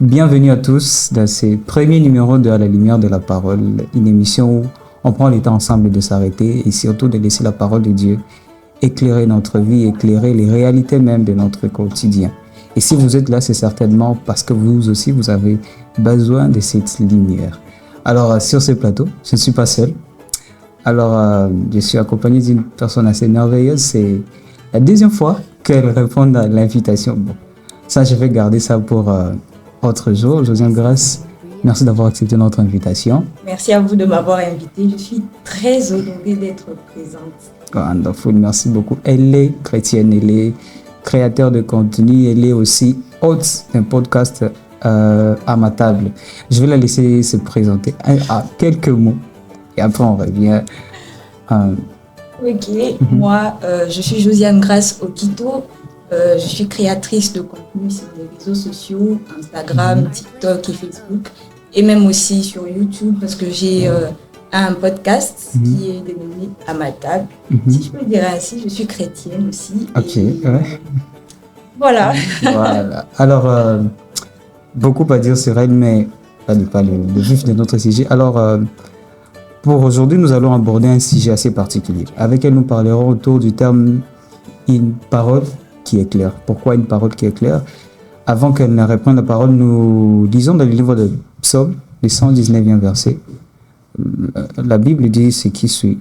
Bienvenue à tous dans ce premier numéro de À la lumière de la parole, une émission où on prend le temps ensemble de s'arrêter et surtout de laisser la parole de Dieu éclairer notre vie, éclairer les réalités même de notre quotidien. Et si vous êtes là, c'est certainement parce que vous aussi, vous avez besoin de cette lumière. Alors, sur ce plateau, je ne suis pas seul. Alors, je suis accompagné d'une personne assez merveilleuse. C'est la deuxième fois qu'elle répond à l'invitation. Bon, ça, je vais garder ça pour autre jour. Josiane Grace, merci d'avoir accepté notre invitation. Merci à vous de m'avoir invité. Je suis très honorée d'être présente. Wonderful, merci beaucoup. Elle est chrétienne, elle est créateur de contenu, elle est aussi hôte d'un podcast à ma table. Je vais la laisser se présenter à quelques mots et après on revient. Moi, je suis Josiane Grace Okito. Je suis créatrice de contenu sur les réseaux sociaux, Instagram, TikTok et Facebook, et même aussi sur YouTube parce que j'ai un podcast qui est dénommé À ma table. Si je peux le dire ainsi, je suis chrétienne aussi. Ok, Voilà. Voilà. Alors, beaucoup à dire sur elle, mais pas le vif de notre sujet. Alors, pour aujourd'hui, nous allons aborder un sujet assez particulier. Avec elle, nous parlerons autour du terme une parole qui est claire. Pourquoi une parole qui est claire? Avant qu'elle ne reprenne la parole, nous lisons dans le livre de Psaume, le 119e verset. La Bible dit ce qui suit.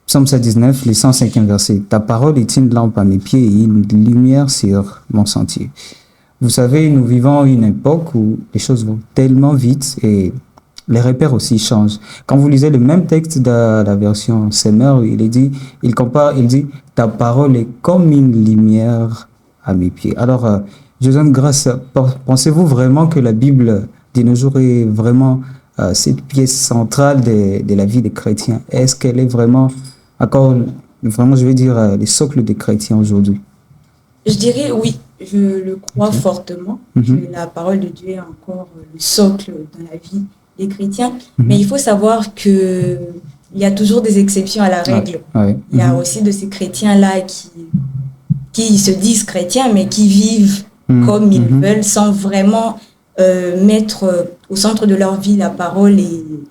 Psaume 119, le 105e verset. Ta parole est une lampe à mes pieds et une lumière sur mon sentier. Vous savez, nous vivons une époque où les choses vont tellement vite et les repères aussi changent. Quand vous lisez le même texte de la version Semeur, il dit, ta parole est comme une lumière à mes pieds. Alors, Josiane Grace, pensez-vous vraiment que la Bible de nos jours est vraiment cette pièce centrale de la vie des chrétiens? Est-ce qu'elle est vraiment, je veux dire, le socle des chrétiens aujourd'hui? Je dirais oui, je le crois fortement. Que la parole de Dieu est encore le socle dans la vie des chrétiens. Mais il faut savoir qu'il y a toujours des exceptions à la règle. Il y a aussi de ces chrétiens-là qui se disent chrétiens, mais qui vivent comme ils veulent, sans vraiment mettre au centre de leur vie la parole.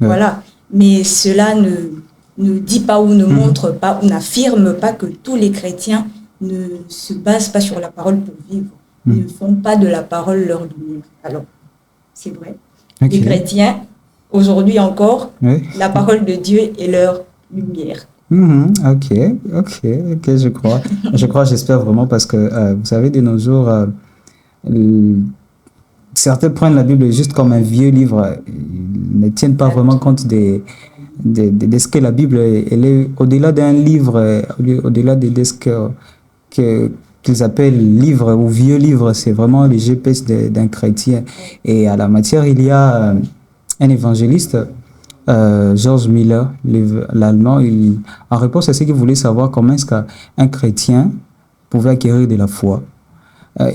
Voilà. Mais cela ne dit pas ou ne montre pas ou n'affirme pas que tous les chrétiens ne se basent pas sur la parole pour vivre. Ils ne font pas de la parole leur lumière. Alors, c'est vrai. Les chrétiens, aujourd'hui encore, la parole de Dieu est leur lumière. Je crois. J'espère vraiment parce que, vous savez, de nos jours, certains prennent la Bible juste comme un vieux livre. Ils ne tiennent pas vraiment compte de ce que la Bible est. Elle est au-delà d'un livre, au-delà de ce qu'ils appellent livre ou vieux livre. C'est vraiment le GPS d'un chrétien. Et à la matière, il y a un évangéliste, George Miller, l'allemand, en réponse à ce qu'il voulait savoir comment est-ce qu'un chrétien pouvait acquérir de la foi.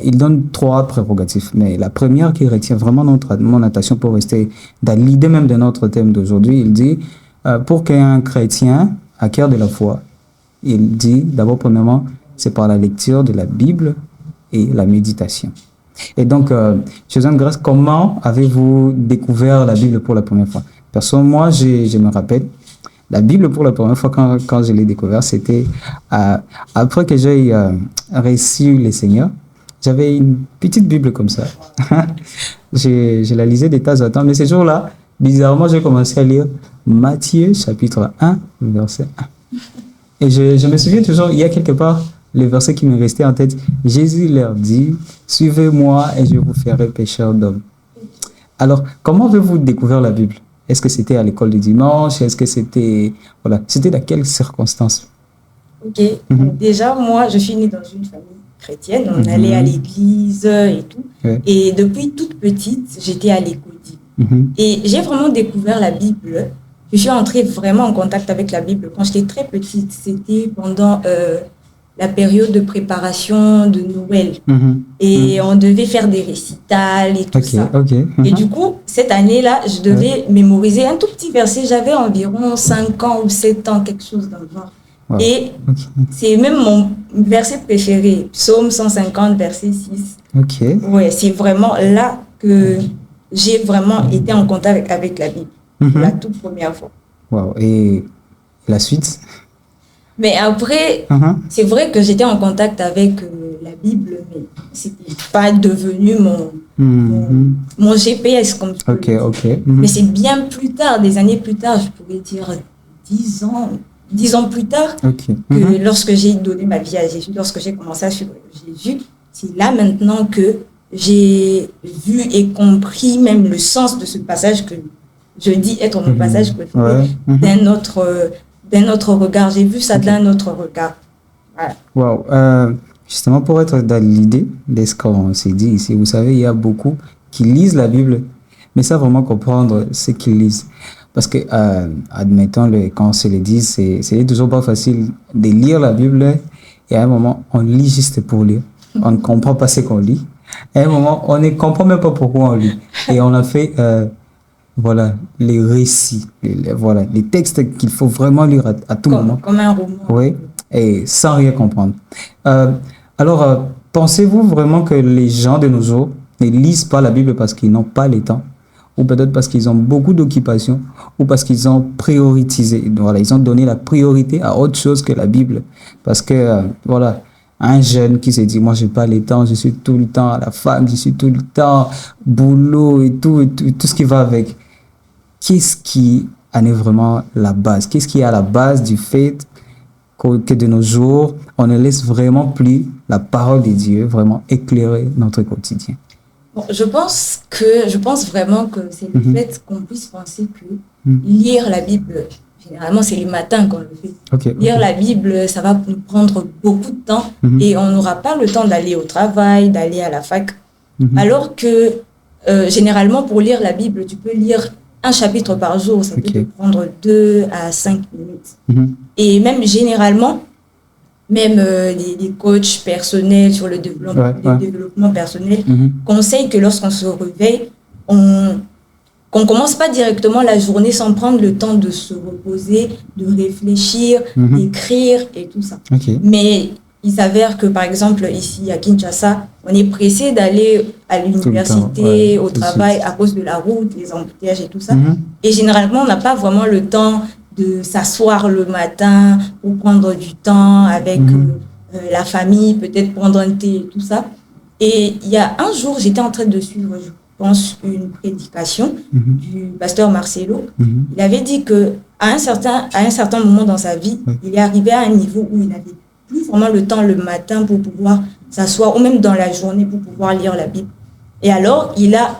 Il donne 3 prérogatives, mais la première qui retient vraiment mon attention pour rester dans l'idée même de notre thème d'aujourd'hui, il dit, pour qu'un chrétien acquiert de la foi, il dit d'abord, premièrement, c'est par la lecture de la Bible et la méditation. Et donc, Josiane Grace, comment avez-vous découvert la Bible pour la première fois? Personnellement, moi, je me rappelle, la Bible pour la première fois, quand je l'ai découvert, c'était après que j'ai reçu le Seigneur. J'avais une petite Bible comme ça. Je la lisais de temps en temps, mais ce jour-là, bizarrement, j'ai commencé à lire Matthieu, chapitre 1, verset 1. Et je me souviens toujours, il y a quelque part, le verset qui me restait en tête. Jésus leur dit, suivez-moi et je vous ferai pécheurs d'hommes. Alors, comment avez-vous découvert la Bible? Est-ce que c'était à l'école du dimanche? Est-ce que c'était dans quelles circonstances? Déjà, moi, je suis née dans une famille chrétienne. On allait à l'église et tout. Et depuis toute petite, j'étais à l'école divine. Et j'ai vraiment découvert la Bible. Je suis entrée vraiment en contact avec la Bible quand j'étais très petite. C'était pendant la période de préparation de Noël. Et on devait faire des récitals et tout ça. Et du coup, cette année-là, je devais mémoriser un tout petit verset. J'avais environ 5 ans ou 7 ans, quelque chose dans le genre. Wow. Et Ok. c'est même mon verset préféré, Psaume 150, verset 6. Ok. Ouais, c'est vraiment là que j'ai vraiment été en contact avec la Bible, pour la toute première fois. Wow. Et la suite? Mais après, c'est vrai que j'étais en contact avec la Bible, mais c'était pas devenu mon GPS, comme je peux le dire. Ok. Mais c'est bien plus tard, des années plus tard, je pourrais dire 10 ans plus tard, que lorsque j'ai donné ma vie à Jésus, lorsque j'ai commencé à suivre Jésus, c'est là maintenant que j'ai vu et compris même le sens de ce passage que je dis être mon passage préféré d'un autre regard. J'ai vu ça d'un autre regard. Voilà. Wow. Justement, pour être dans l'idée de ce qu'on s'est dit ici, vous savez, il y a beaucoup qui lisent la Bible, mais sans vraiment comprendre ce qu'ils lisent. Parce que, admettons-le, quand on se le dit, c'est toujours pas facile de lire la Bible, et à un moment, on lit juste pour lire. On ne comprend pas ce qu'on lit. À un moment, on ne comprend même pas pourquoi on lit. Et on a fait, voilà, les récits, les textes qu'il faut vraiment lire à tout moment. Comme un roman. Oui, et sans rien comprendre. Alors, pensez-vous vraiment que les gens de nos jours ne lisent pas la Bible parce qu'ils n'ont pas le temps, ou peut-être parce qu'ils ont beaucoup d'occupations, ou parce qu'ils ont prioritisé, voilà, ils ont donné la priorité à autre chose que la Bible. Parce que, voilà, un jeune qui se dit, moi, j'ai pas le temps, je suis tout le temps à la fac, je suis tout le temps boulot et tout ce qui va avec. Qu'est-ce qui en est vraiment la base? Qu'est-ce qui est à la base du fait que de nos jours, on ne laisse vraiment plus la parole de Dieu vraiment éclairer notre quotidien? Bon, je pense vraiment que c'est le fait qu'on puisse penser que lire la Bible, généralement c'est le matin qu'on le fait. Lire la Bible, ça va nous prendre beaucoup de temps et on n'aura pas le temps d'aller au travail, d'aller à la fac. Alors que généralement pour lire la Bible, tu peux lire un chapitre par jour, ça peut te prendre 2 à 5 minutes. Et même généralement, même les coachs personnels sur le développement personnel conseillent que lorsqu'on se réveille, qu'on commence pas directement la journée sans prendre le temps de se reposer, de réfléchir, d'écrire et tout ça. Mais il s'avère que, par exemple, ici à Kinshasa, on est pressé d'aller à l'université, au travail, à cause de la route, les embouteillages et tout ça. Et généralement, on n'a pas vraiment le temps de s'asseoir le matin pour prendre du temps avec la famille, peut-être prendre un thé et tout ça. Et il y a un jour, j'étais en train de suivre, je pense, une prédication du pasteur Marcelo. Il avait dit que à un certain moment dans sa vie, il est arrivé à un niveau où il n'avait plus vraiment le temps le matin pour pouvoir s'asseoir, ou même dans la journée pour pouvoir lire la Bible. Et alors, il a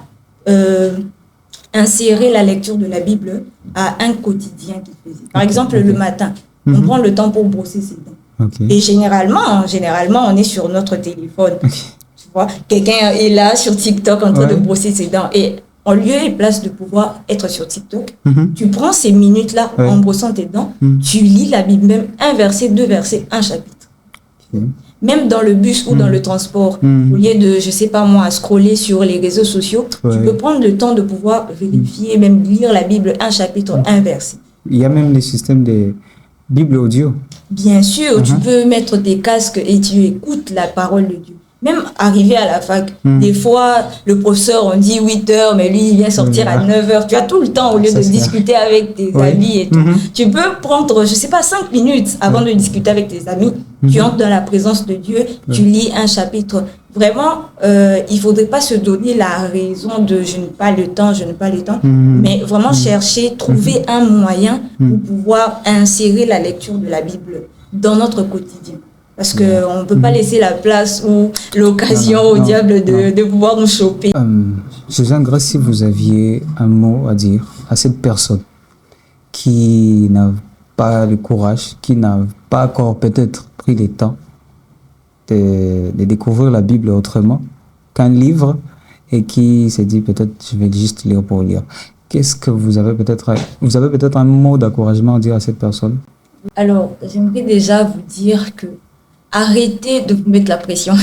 inséré la lecture de la Bible à un quotidien qu'il faisait. Par exemple, le matin, on prend le temps pour brosser ses dents. Et généralement, on est sur notre téléphone. Tu vois, quelqu'un est là sur TikTok en train de brosser ses dents. Et en lieu et place de pouvoir être sur TikTok, tu prends ces minutes-là en brossant tes dents, tu lis la Bible, même un verset, 2 versets, un chapitre. Même dans le bus ou dans le transport, au lieu de, je sais pas moi, scroller sur les réseaux sociaux, tu peux prendre le temps de pouvoir vérifier, même lire la Bible, un chapitre, un verset. Il y a même des systèmes de Bible audio. Bien sûr, tu peux mettre tes casques et tu écoutes la parole de Dieu. Même arrivé à la fac, des fois, le professeur, on dit 8 heures, mais lui, il vient sortir à 9 heures. Tu as tout le temps, au lieu de discuter avec tes amis et tout. Tu peux prendre, je sais pas, 5 minutes avant de discuter avec tes amis. Tu entres dans la présence de Dieu, tu lis un chapitre. Vraiment, il faudrait pas se donner la raison de je n'ai pas le temps, mais vraiment chercher, trouver un moyen pour pouvoir insérer la lecture de la Bible dans notre quotidien. Parce qu'on ne peut pas laisser la place ou l'occasion au diable de pouvoir nous choper. Suzanne Grace, si vous aviez un mot à dire à cette personne qui n'a pas le courage, qui n'a pas encore peut-être pris le temps de découvrir la Bible autrement qu'un livre et qui s'est dit peut-être je vais juste lire pour lire. Qu'est-ce que vous avez peut-être un mot d'encouragement à dire à cette personne? Alors, j'aimerais déjà vous dire que arrêtez de vous mettre la pression.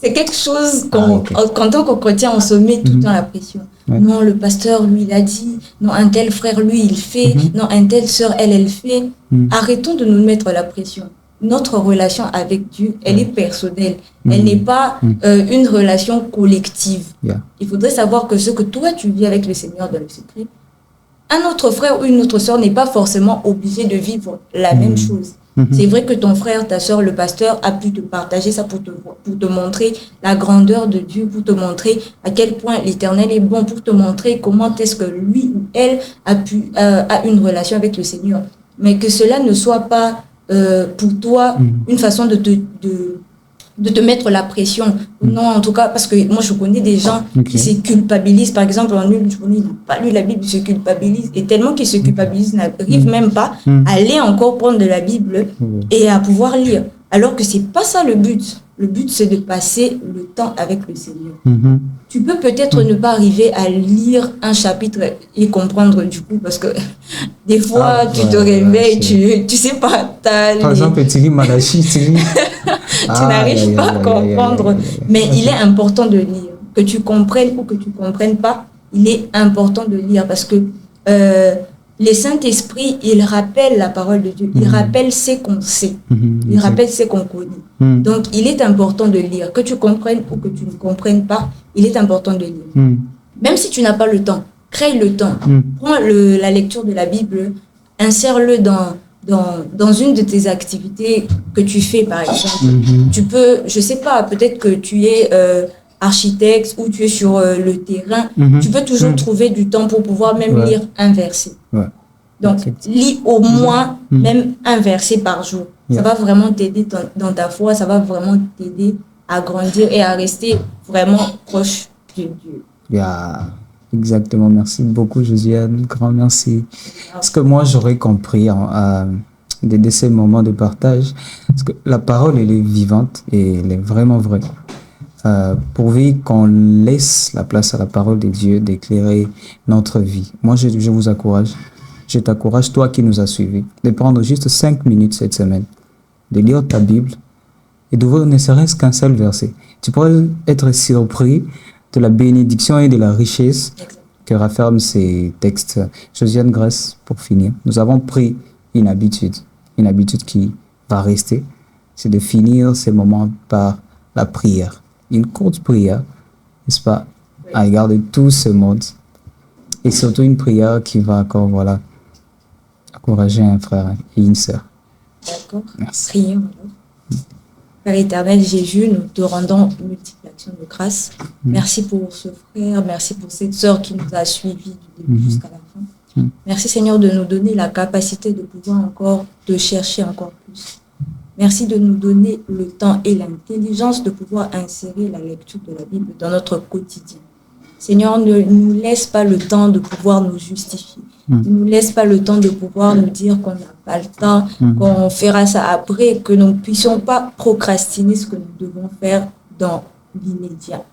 C'est quelque chose qu'en tant que chrétien, on se met tout le temps la pression. Ouais. Non, le pasteur, lui, il a dit. Non, un tel frère, lui, il fait. Non, un tel sœur, elle fait. Arrêtons de nous mettre la pression. Notre relation avec Dieu, elle est personnelle. Elle n'est pas une relation collective. Il faudrait savoir que ce que toi, tu vis avec le Seigneur dans le secret, un autre frère ou une autre sœur n'est pas forcément obligé de vivre la même chose. C'est vrai que ton frère, ta sœur, le pasteur a pu te partager ça pour te montrer la grandeur de Dieu, pour te montrer à quel point l'Éternel est bon, pour te montrer comment est-ce que lui ou elle a une relation avec le Seigneur. Mais que cela ne soit pas pour toi une façon de te mettre la pression. Non, en tout cas, parce que moi, je connais des gens qui se culpabilisent. Par exemple, je connais, ils n'ont pas lu la Bible, ils se culpabilisent. Et tellement qu'ils se culpabilisent, ils n'arrivent même pas à aller encore prendre de la Bible et à pouvoir lire. Alors que ce n'est pas ça le but. Le but, c'est de passer le temps avec le Seigneur. Tu peux peut-être ne pas arriver à lire un chapitre et comprendre du coup, parce que des fois, tu te réveilles, tu sais pas. Par exemple, tu lis Malachie, tu n'arrives pas à comprendre. Mais il est important de lire. Que tu comprennes ou que tu ne comprennes pas, il est important de lire parce que les Saint-Esprit, il rappelle la parole de Dieu. Il rappelle ce qu'on sait. Il rappelle ce qu'on connaît. Donc, il est important de lire. Que tu comprennes ou que tu ne comprennes pas, il est important de lire. Même si tu n'as pas le temps, crée le temps. Prends la lecture de la Bible, insère-le dans une de tes activités que tu fais, par exemple. Tu peux, je sais pas, peut-être que tu es architecte ou tu es sur le terrain, tu peux toujours trouver du temps pour pouvoir même lire un verset. Donc, lis au moins même un verset par jour. Ça va vraiment t'aider dans ta foi, ça va vraiment t'aider à grandir et à rester vraiment proche de Dieu. Exactement, merci beaucoup Josiane, grand merci. Ce que moi j'aurais compris de ces moments de partage, parce que la parole elle est vivante et elle est vraiment vraie. Pourvu qu'on laisse la place à la parole de Dieu d'éclairer notre vie. Moi je vous encourage, je t'encourage, toi qui nous as suivis, de prendre juste 5 minutes cette semaine, de lire ta Bible et d'ouvrir ne serait-ce qu'un seul verset. Tu pourrais être surpris de la bénédiction et de la richesse que rafferment ces textes. Josiane Grèce, pour finir, nous avons pris une habitude qui va rester, c'est de finir ces moments par la prière. Une courte prière, n'est-ce pas, à l'égard de tout ce monde. Et surtout une prière qui va encore, encourager un frère et une sœur. D'accord. Merci. Prions. Père éternel Jésus, nous te rendons multiples actions de grâce. Merci pour ce frère, merci pour cette sœur qui nous a suivis du début jusqu'à la fin. Merci Seigneur de nous donner la capacité de pouvoir encore te chercher encore plus. Merci de nous donner le temps et l'intelligence de pouvoir insérer la lecture de la Bible dans notre quotidien. Seigneur, ne nous laisse pas le temps de pouvoir nous justifier. Ne nous laisse pas le temps de pouvoir nous dire qu'on n'a pas le temps, qu'on fera ça après, que nous ne puissions pas procrastiner ce que nous devons faire dans l'immédiat.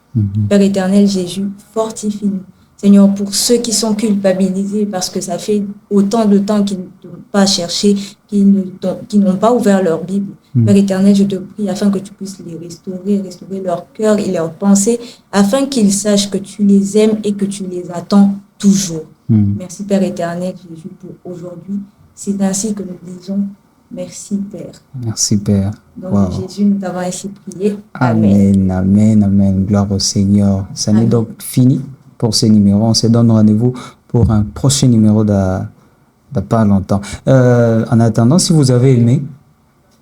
Père éternel Jésus, fortifie-nous. Seigneur, pour ceux qui sont culpabilisés parce que ça fait autant de temps qu'ils n'ont pas cherché, qui n'ont pas ouvert leur Bible. Père éternel, je te prie afin que tu puisses les restaurer leur cœur et leurs pensées, afin qu'ils sachent que tu les aimes et que tu les attends toujours. Merci Père éternel Jésus pour aujourd'hui. C'est ainsi que nous disons merci Père. Merci Père. Donc Jésus, nous t'avons ainsi prié. Amen, amen, amen. Gloire au Seigneur. Ça n'est donc fini pour ce numéro. On se donne rendez-vous pour un prochain numéro de pas longtemps. En attendant, si vous avez aimé,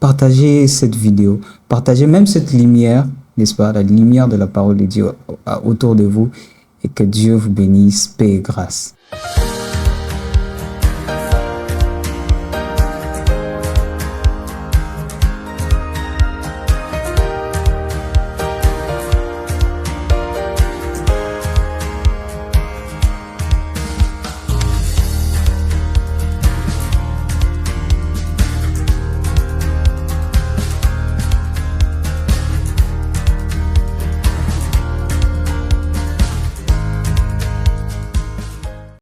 partagez cette vidéo, partagez même cette lumière, n'est-ce pas, la lumière de la parole de Dieu autour de vous, et que Dieu vous bénisse, paix et grâce.